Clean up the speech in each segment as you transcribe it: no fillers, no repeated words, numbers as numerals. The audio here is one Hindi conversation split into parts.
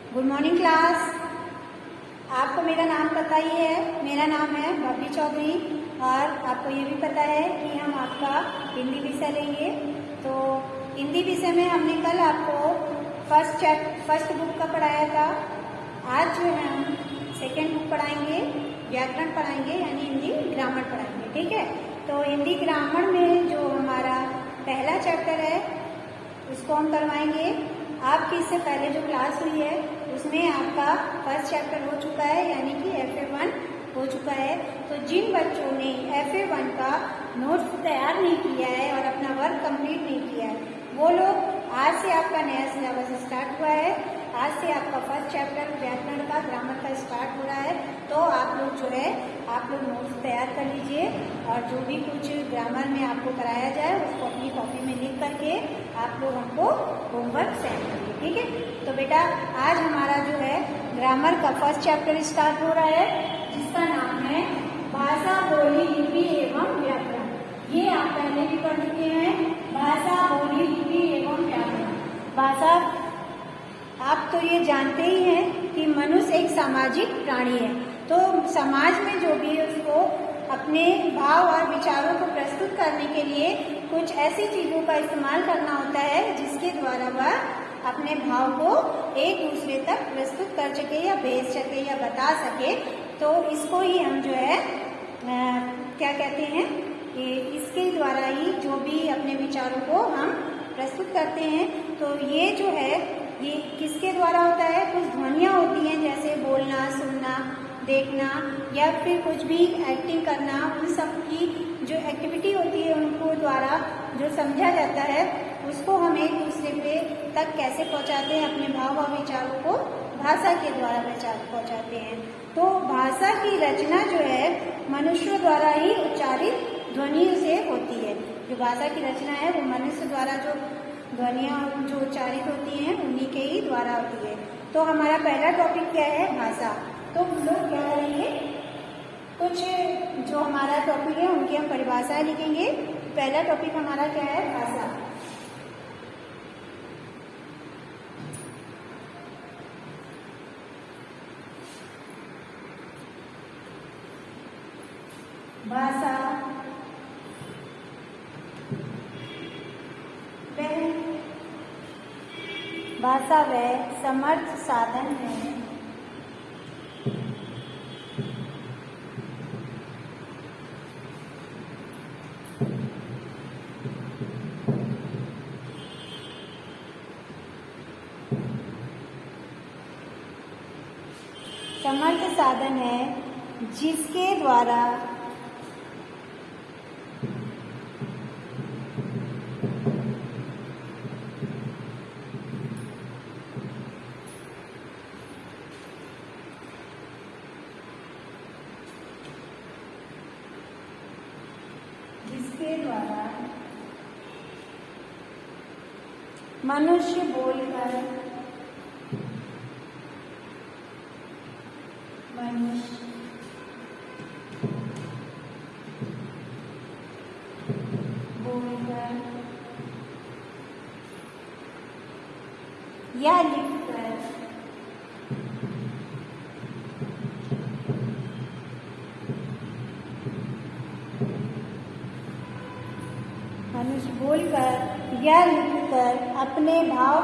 Good morning class. आपको मेरा नाम पता ही है, मेरा नाम है बबली चौधरी और आपको ये भी पता है कि हम आपका हिंदी विषय लेंगे। तो हिंदी विषय में हमने कल आपको फर्स्ट बुक का पढ़ाया था। आज जो है हम सेकेंड बुक पढ़ाएंगे, व्याकरण पढ़ाएंगे, यानी हिंदी ग्रामर पढ़ाएंगे। ठीक है, तो हिंदी ग्रामर में जो हमारा पहला चैप्टर है उसको हम करवाएंगे। आपकी इससे पहले जो क्लास हुई है उसमें आपका फर्स्ट चैप्टर हो चुका है, यानी कि FA1 हो चुका है। तो जिन बच्चों ने FA1 का नोट्स तैयार नहीं किया है और अपना वर्क कंप्लीट नहीं किया है, वो लोग आज से आपका नया सिलेबस स्टार्ट हुआ है। आज से आपका फर्स्ट चैप्टर व्याकरण का, ग्रामर का स्टार्ट हो रहा है। तो आप लोग जो है आप लोग नोट्स तैयार कर लीजिए और जो भी कुछ ग्रामर में आपको कराया जाए उसको अपनी कॉपी में लिख करके आप लोग हमको होमवर्क सेंड करिए। ठीक है, तो बेटा आज हमारा जो है ग्रामर का फर्स्ट चैप्टर स्टार्ट हो रहा है, जिसका नाम है भाषा, बोली, लिपि एवं व्याकरण। ये आप पहले भी पढ़ चुके हैं, भाषा, बोली, लिपि एवं व्याकरण। भाषा, आप तो ये जानते ही हैं कि मनुष्य एक सामाजिक प्राणी है। तो समाज में जो भी है उसको अपने भाव और विचारों को प्रस्तुत करने के लिए कुछ ऐसी चीजों का इस्तेमाल करना होता है जिसके द्वारा वह अपने भाव को एक दूसरे तक प्रस्तुत कर सके या भेज सके या बता सके। तो इसको ही हम जो है क्या कहते हैं, इसके द्वारा ही जो भी अपने विचारों को हम प्रस्तुत करते हैं। तो ये जो है ये किसके द्वारा होता है? कुछ ध्वनियाँ होती हैं, जैसे बोलना, सुनना, देखना या फिर कुछ भी एक्टिंग करना, उन सब की जो एक्टिविटी होती है उनको द्वारा जो समझा जाता है उसको हम एक दूसरे पे तक कैसे पहुंचाते हैं, अपने भाव और विचारों को भाषा के द्वारा पहुंचाते हैं। तो भाषा की रचना जो है मनुष्यों द्वारा ही उच्चारित ध्वनियों से होती है। जो भाषा की रचना है वो मनुष्य द्वारा जो ध्वनियाँ जो उच्चारित होती हैं उन्हीं के ही द्वारा होती है। तो हमारा पहला टॉपिक क्या है? भाषा। तो हम लोग क्या करेंगे, कुछ जो हमारा टॉपिक है उनकी हम परिभाषाएं लिखेंगे। पहला टॉपिक हमारा क्या है? भाषा। भाषा भाषा वह समर्थ साधन है जिसके द्वारा मनुष्य बोलकर या लिखकर मनुष्य बोलकर या लिखकर अपने भाव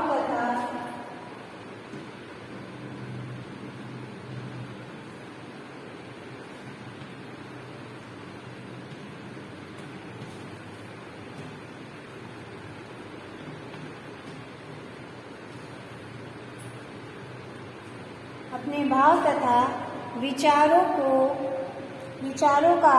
तथा विचारों का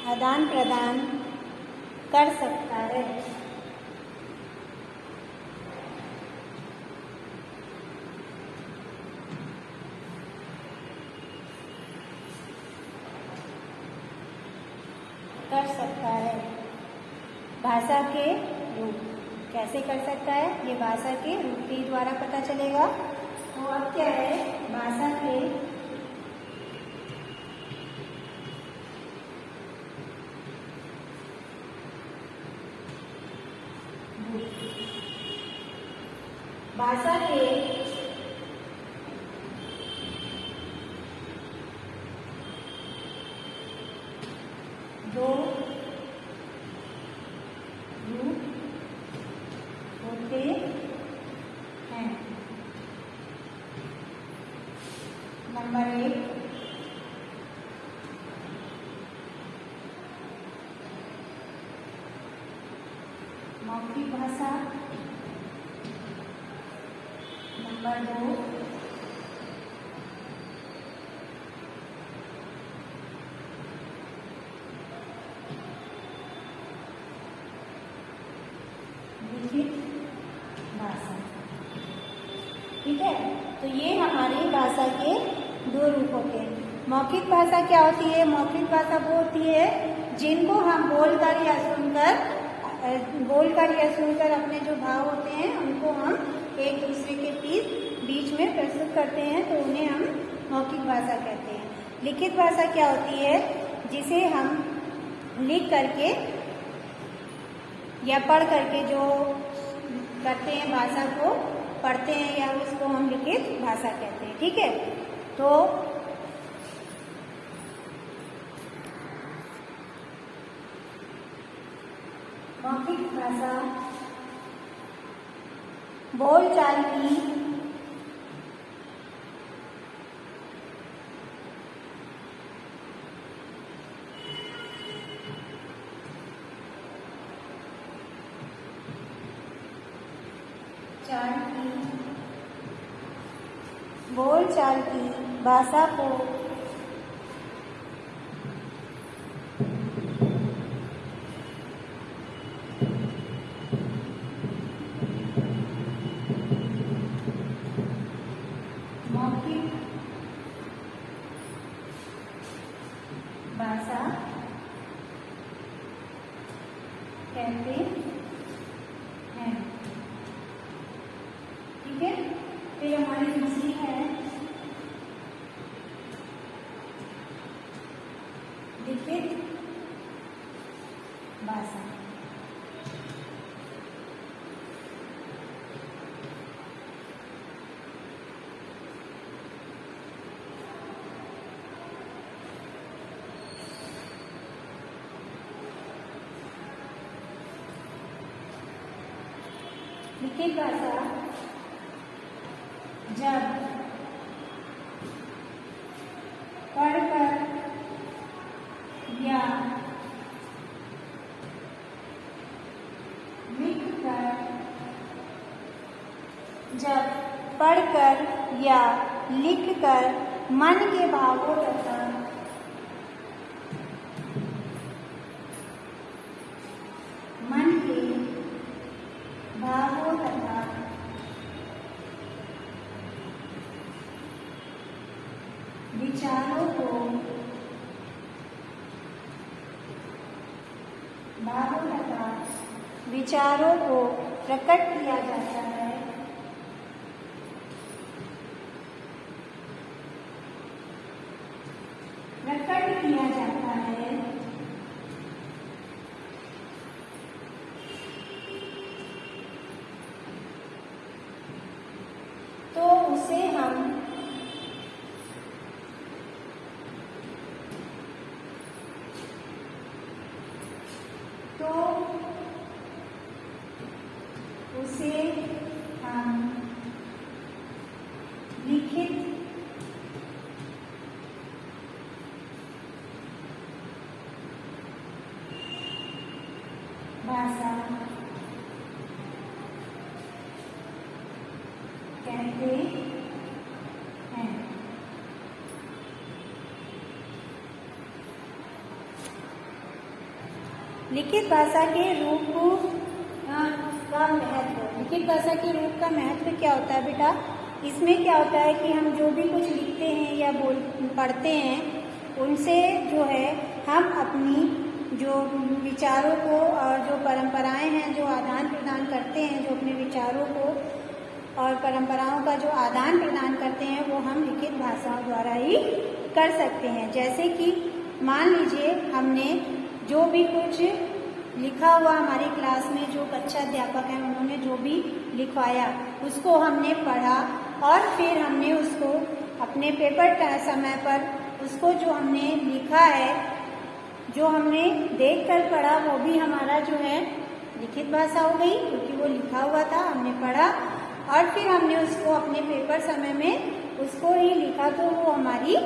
आदान प्रदान कर सकता है। भाषा के रूप कैसे कर सकता है? ये भाषा के रूप के द्वारा पता चलेगा। तो अब क्या है, भाषा के दो रूप होते हैं। नंबर 1, मौखिक भाषा। नंबर 2, लिखित भाषा। ठीक है, तो ये हमारी भाषा के 2 रूप होते हैं। मौखिक भाषा क्या होती है? मौखिक भाषा वो होती है जिनको हम बोलकर या सुनकर अपने जो भाव होते हैं उनको हम एक दूसरे के बीच में प्रस्तुत करते हैं, तो उन्हें हम मौखिक भाषा कहते हैं। लिखित भाषा क्या होती है? जिसे हम लिख करके या पढ़ करके जो करते हैं, भाषा को पढ़ते हैं, या उसको हम लिखित भाषा कहते हैं। ठीक है, तो मौखिक भाषा बोलचाल की भाषा को मौखिक भाषा कहते हैं। ठीक है, फिर हमारी दूसरी है लिखित भाषा। लिखित भाषा जब पढ़कर या लिखकर मन के भावों तथा विचारों को प्रकट किया जाता है। तो उसे हम लिखित भाषा कहते हैं। लिखित भाषा के रूप का महत्व। लिखित भाषा के रूप का महत्व क्या होता है बेटा? इसमें क्या होता है कि हम जो भी कुछ लिखते हैं या पढ़ते हैं, उनसे जो है हम अपनी जो विचारों को और जो परंपराएं हैं जो आदान प्रदान करते हैं, जो अपने विचारों को और परंपराओं का जो आदान प्रदान करते हैं वो हम लिखित भाषाओं द्वारा ही कर सकते हैं। जैसे कि मान लीजिए हमने जो भी कुछ लिखा हुआ हमारी क्लास में जो कक्षा अध्यापक हैं उन्होंने जो भी लिखवाया उसको हमने पढ़ा और फिर हमने उसको अपने पेपर समय पर उसको जो हमने लिखा है, जो हमने देखकर पढ़ा, वो भी हमारा जो है लिखित भाषा हो गई, क्योंकि वो लिखा हुआ था, हमने पढ़ा और फिर हमने उसको अपने पेपर समय में उसको ही लिखा, तो वो हमारी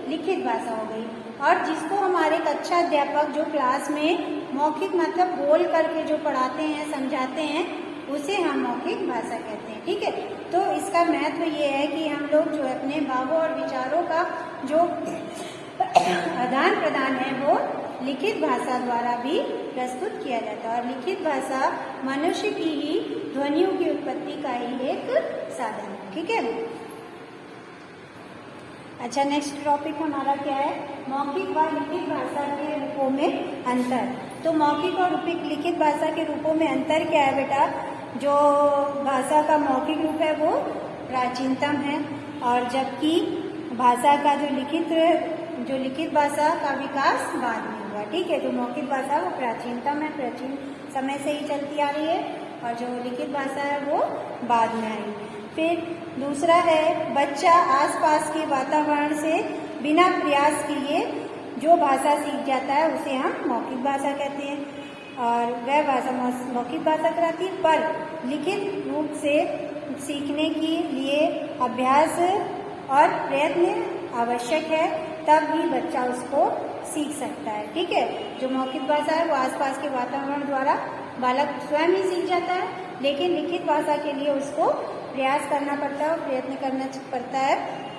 लिखित भाषा हो गई। और जिसको हमारे कक्षा अध्यापक जो क्लास में मौखिक मतलब बोल करके जो पढ़ाते हैं, समझाते हैं, उसे हम मौखिक भाषा कहते हैं। ठीक है, तो इसका महत्व ये है कि हम लोग जो अपने भावों और विचारों का जो आदान प्रदान है वो लिखित भाषा द्वारा भी प्रस्तुत किया जाता है। और लिखित भाषा मनुष्य की ही ध्वनियों की उत्पत्ति का ही एक साधन है। ठीक है, अच्छा, नेक्स्ट टॉपिक हमारा क्या है? मौखिक व लिखित भाषा के रूपों में अंतर। तो मौखिक और लिखित भाषा के रूपों में अंतर क्या है बेटा? जो भाषा का मौखिक रूप है वो प्राचीनतम है, और जबकि भाषा का जो लिखित भाषा का विकास बाद में हुआ। ठीक है, तो मौखिक भाषा वो प्राचीनतम है, प्राचीन समय से ही चलती आ रही है, और जो लिखित भाषा है वो बाद में आई। फिर दूसरा है, बच्चा आसपास के वातावरण से बिना प्रयास किए जो भाषा सीख जाता है उसे हम मौखिक भाषा कहते हैं, और वह भाषा मौखिक भाषा कहलाती है। पर लिखित रूप से सीखने के लिए अभ्यास और प्रयत्न आवश्यक है, तब भी बच्चा उसको सीख सकता है। ठीक है, जो मौखिक भाषा है वो आसपास के वातावरण द्वारा बालक स्वयं ही सीख जाता है, लेकिन लिखित भाषा के लिए उसको प्रयास करना पड़ता है, प्रयत्न करना पड़ता है,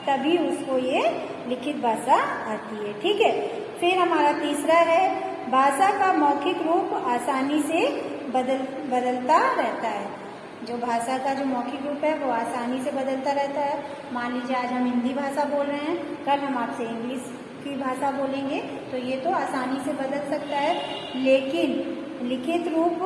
तभी उसको ये लिखित भाषा आती है। ठीक है, फिर हमारा तीसरा है, भाषा का मौखिक रूप आसानी से बदलता रहता है। जो भाषा का जो मौखिक रूप है वो आसानी से बदलता रहता है। मान लीजिए आज हम हिंदी भाषा बोल रहे हैं, कल हम आपसे इंग्लिश की भाषा बोलेंगे, तो ये तो आसानी से बदल सकता है, लेकिन लिखित रूप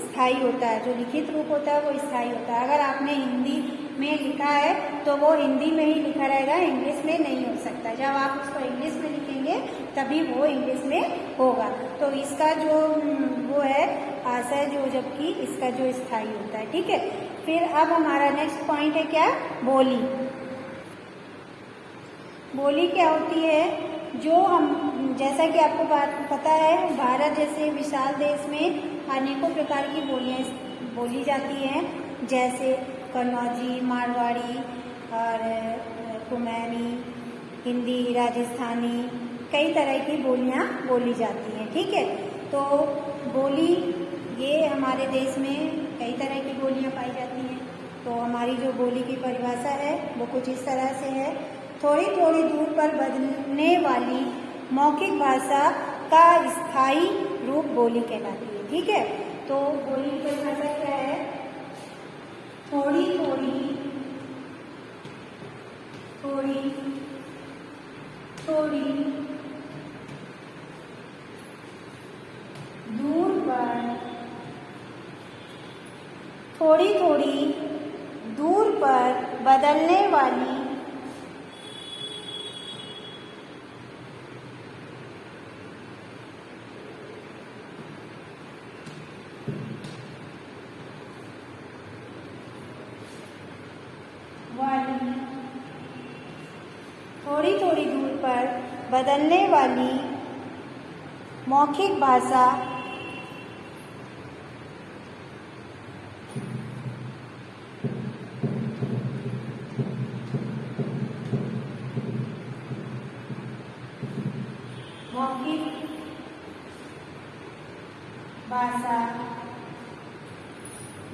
स्थायी होता है। जो लिखित रूप होता है वो स्थायी होता है। अगर आपने हिंदी में लिखा है तो वो हिंदी में ही लिखा रहेगा, इंग्लिश में नहीं हो सकता। जब आप उसको इंग्लिश में लिखेंगे तभी वो इंग्लिश में होगा। तो इसका जो वो है आशय जो, जबकि इसका जो स्थायी होता है। ठीक है, फिर अब हमारा नेक्स्ट पॉइंट है क्या? बोली। बोली क्या होती है? जो हम, जैसा कि आपको पता है, भारत जैसे विशाल देश में अनेकों प्रकार की बोलियां बोली जाती हैं, जैसे कन्नौजी, मारवाड़ी और कुमाऊनी, हिंदी, राजस्थानी, कई तरह की बोलियां बोली जाती हैं। ठीक है, तो बोली ये हमारे देश में कई तरह की बोलियां पाई जाती हैं। तो हमारी जो बोली की परिभाषा है वो कुछ इस तरह से है, थोड़ी थोड़ी दूर पर बदलने वाली मौखिक भाषा का स्थायी रूप बोली कहलाती है। ठीक है, तो बोली की परिभाषा क्या है? थोड़ी थोड़ी दूर पर, थोड़ी थोड़ी दूर पर बदलने वाली थोड़ी थोड़ी दूर पर बदलने वाली मौखिक भाषा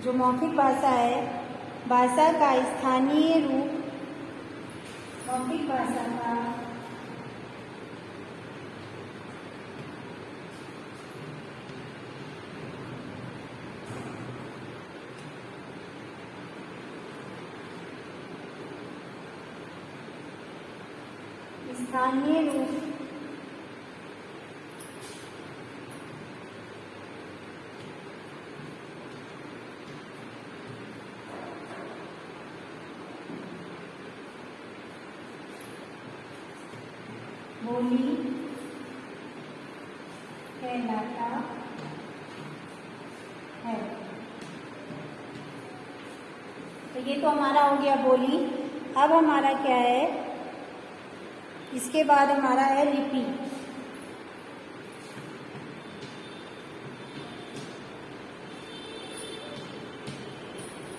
जो मौखिक भाषा है, भाषा का स्थानीय रूप, मौखिक भाषा का स्थानीय रूप बोली कहलाता है। तो ये तो हमारा हो गया बोली। अब हमारा क्या है, इसके बाद हमारा है लिपि।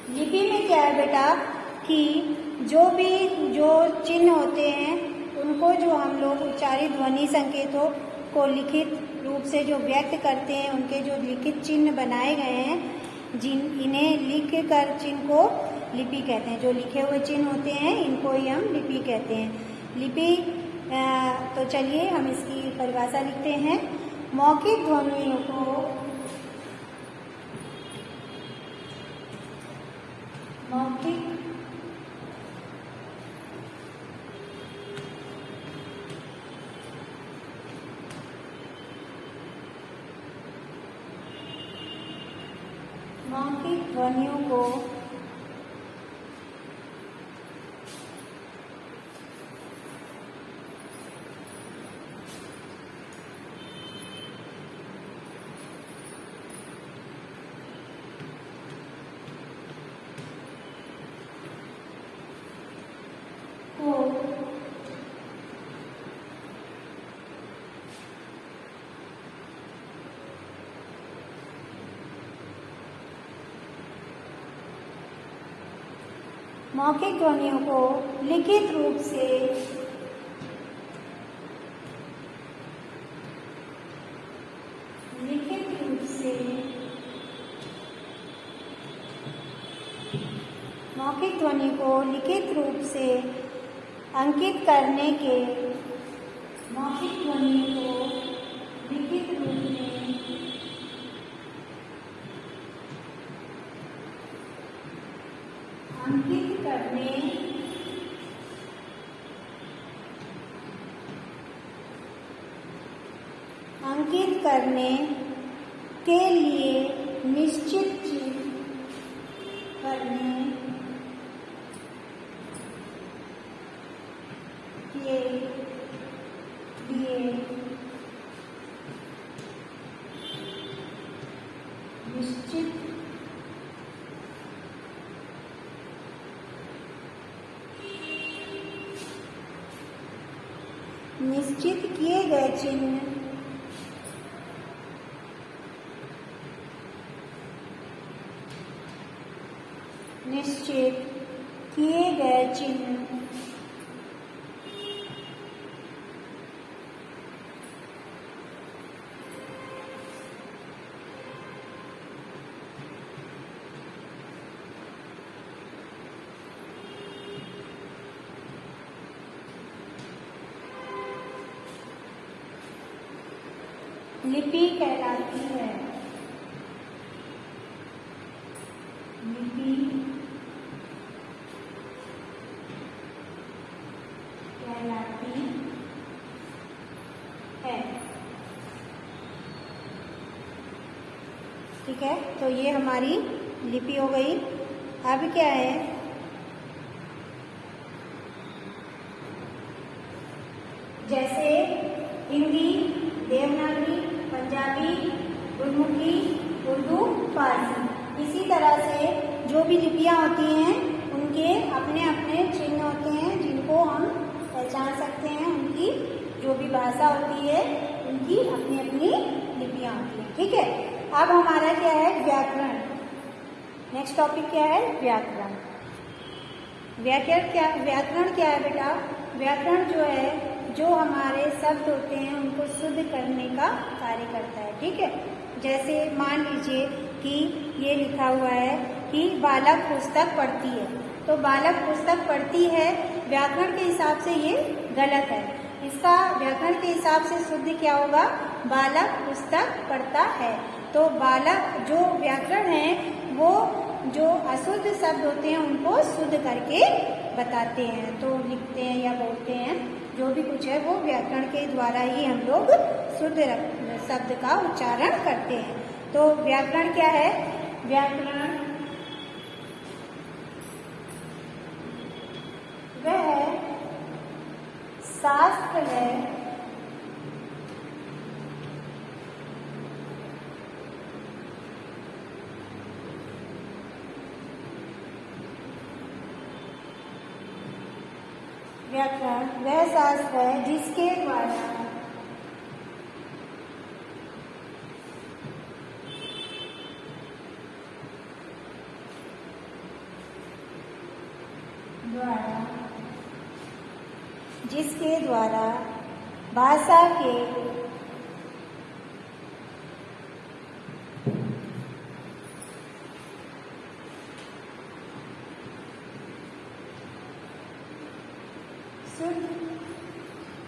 लिपि में क्या है बेटा कि जो चिन्ह होते हैं उनको जो हम लोग उच्चारित ध्वनि संकेतों को लिखित रूप से जो व्यक्त करते हैं, उनके जो लिखित चिन्ह बनाए गए हैं, इन्हें लिख कर चिन्ह को लिपि कहते हैं। जो लिखे हुए चिन्ह होते हैं इनको ही हम लिपि कहते हैं। लिपि तो चलिए हम इसकी परिभाषा लिखते हैं। मौखिक ध्वनियों को मौखिक ध्वनियों को मौखिक ध्वनियों को लिखित रूप से मौखिक ध्वनि को लिखित रूप से अंकित करने के मौखिक ध्वनि को लिखित रूप में अंकित करने के लिए निश्चित करने के लिए निश्चित किए गए चिन्ह लिपि कहलाती है। लिपि कहलाती है। ठीक है, तो ये हमारी लिपि हो गई। अब क्या है, जैसे हिंदी, देवनागरी, पंजाबी, गुरमुखी, उर्दू, फारसी, इसी तरह से जो भी लिपियां होती हैं उनके अपने अपने चिन्ह होते हैं जिनको हम पहचान सकते हैं। उनकी जो भी भाषा होती है उनकी अपनी अपनी लिपियां होती हैं। ठीक है, अब हमारा क्या है, व्याकरण। नेक्स्ट टॉपिक क्या है, व्याकरण। व्याकरण क्या है बेटा? व्याकरण जो है, जो हमारे शब्द होते हैं उनको शुद्ध करने का कार्य करता है। ठीक है, जैसे मान लीजिए कि ये लिखा हुआ है कि बालक पुस्तक पढ़ती है, तो बालक पुस्तक पढ़ती है व्याकरण के हिसाब से ये गलत है। इसका व्याकरण के हिसाब से शुद्ध क्या होगा, बालक पुस्तक पढ़ता है। तो बालक जो व्याकरण है वो जो अशुद्ध शब्द होते हैं उनको शुद्ध करके बताते हैं, तो लिखते हैं या बोलते हैं, जो भी कुछ है वो व्याकरण के द्वारा ही हम लोग शुद्ध शब्द का उच्चारण करते हैं। तो व्याकरण क्या है? व्याकरण वह शास्त्र है व्याकरण वह शास्त्र है जिसके द्वारा भाषा के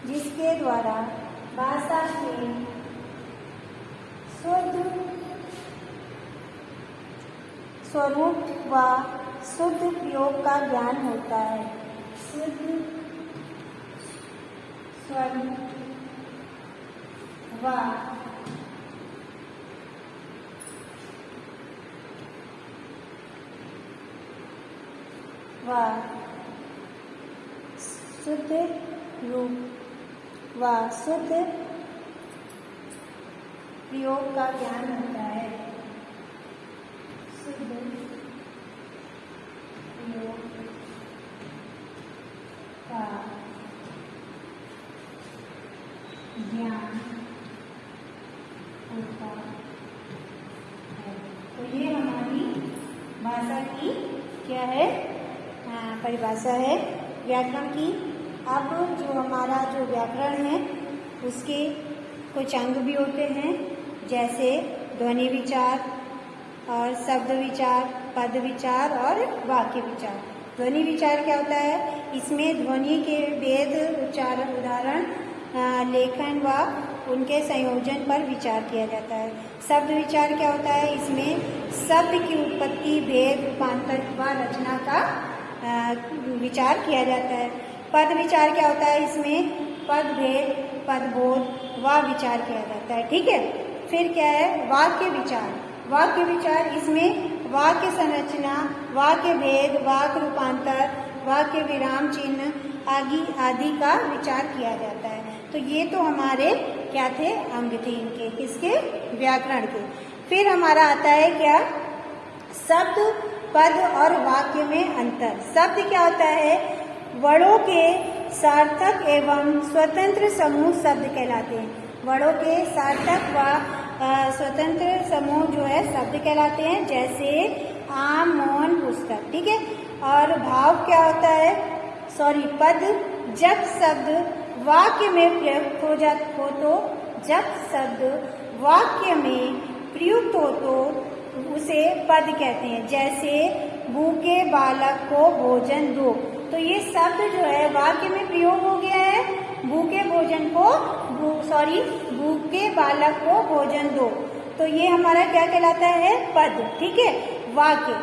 जिसके द्वारा भाषा के शुद्ध स्वरूप व शुद्ध प्रयोग का ज्ञान होता है। शुद्ध स्वरूप व शुद्ध रूप व शुद्ध प्रयोग का ज्ञान होता है। शुद्ध प्रयोग का ज्ञान होता है। तो ये हमारी भाषा की क्या है, परिभाषा है व्याकरण की। अब जो हमारा जो व्याकरण है उसके कुछ अंग भी होते हैं, जैसे ध्वनि विचार और शब्द विचार, पद विचार और वाक्य विचार। ध्वनि विचार क्या होता है? इसमें ध्वनि के भेद, उच्चारण, उदाहरण, लेखन व उनके संयोजन पर विचार किया जाता है। शब्द विचार क्या होता है? इसमें शब्द की उत्पत्ति, भेद, रूपांतर व रचना का विचार किया जाता है। पद विचार क्या होता है? इसमें पद भेद, पद बोध व विचार किया जाता है। ठीक है। फिर क्या है? वाक्य विचार। वाक्य विचार, इसमें वाक्य संरचना, वाक्य भेद, वाक्य रूपांतर, वाक्य विराम चिन्ह आदि का विचार किया जाता है। तो ये तो हमारे क्या थे? अंग थे इनके, किसके? व्याकरण के। फिर हमारा आता है क्या? शब्द, पद और वाक्य में अंतर। शब्द क्या होता है? वर्णों के सार्थक एवं स्वतंत्र समूह शब्द कहलाते हैं। वर्णों के सार्थक व स्वतंत्र समूह जो है शब्द कहलाते हैं, जैसे आम, मौन, पुस्तक। ठीक है। और भाव क्या होता है? पद, जब शब्द वाक्य में प्रयुक्त हो तो जब शब्द वाक्य में प्रयुक्त हो तो उसे पद कहते हैं, जैसे भूखे बालक को भोजन दो। तो ये शब्द जो है वाक्य में प्रयोग हो गया है, भूखे बालक को भोजन दो। तो ये हमारा क्या कहलाता है? पद। ठीक है। वाक्य।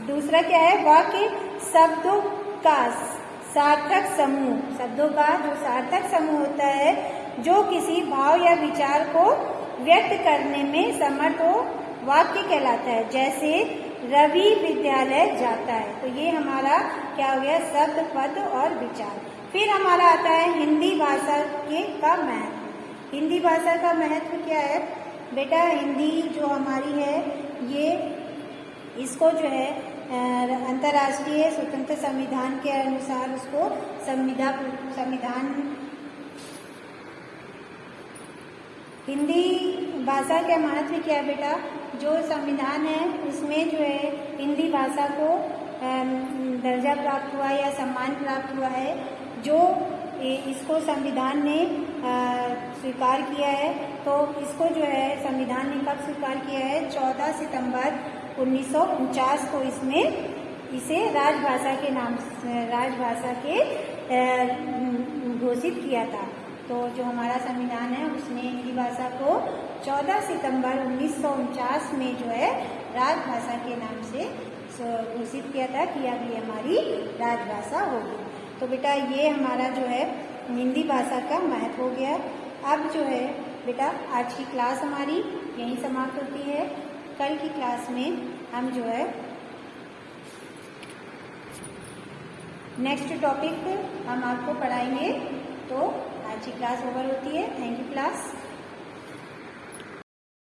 दूसरा क्या है? वाक्य शब्दों का सार्थक समूह। शब्दों का जो सार्थक समूह होता है, जो किसी भाव या विचार को व्यक्त करने में समर्थ हो, वाक्य कहलाता है। जैसे रवि विद्यालय जाता है। तो ये हमारा क्या हो गया? शब्द, पद और विचार। फिर हमारा आता है हिंदी भाषा का महत्व। हिंदी भाषा का महत्व क्या है बेटा? हिंदी जो हमारी है, ये इसको जो है अंतर्राष्ट्रीय स्वतंत्र संविधान के अनुसार उसको संविधान हिंदी भाषा का महत्व क्या है बेटा? जो संविधान है उसमें जो है हिंदी भाषा को दर्जा प्राप्त हुआ या सम्मान प्राप्त हुआ है, जो इसको संविधान ने स्वीकार किया है। तो इसको जो है संविधान ने कब स्वीकार किया है? 14 सितंबर 1949 को इसे राजभाषा के नाम राजभाषा के घोषित किया था। तो जो हमारा संविधान है उसने हिंदी भाषा को 14 सितंबर 1949 में जो है राजभाषा के नाम से घोषित किया था कि अब ये हमारी राजभाषा होगी। तो बेटा ये हमारा जो है हिंदी भाषा का महत्व हो गया। अब जो है बेटा आज की क्लास हमारी यहीं समाप्त होती है। कल की क्लास में हम जो है नेक्स्ट टॉपिक हम आपको पढ़ाएंगे। तो आज की क्लास ओवर होती है। Thank you class.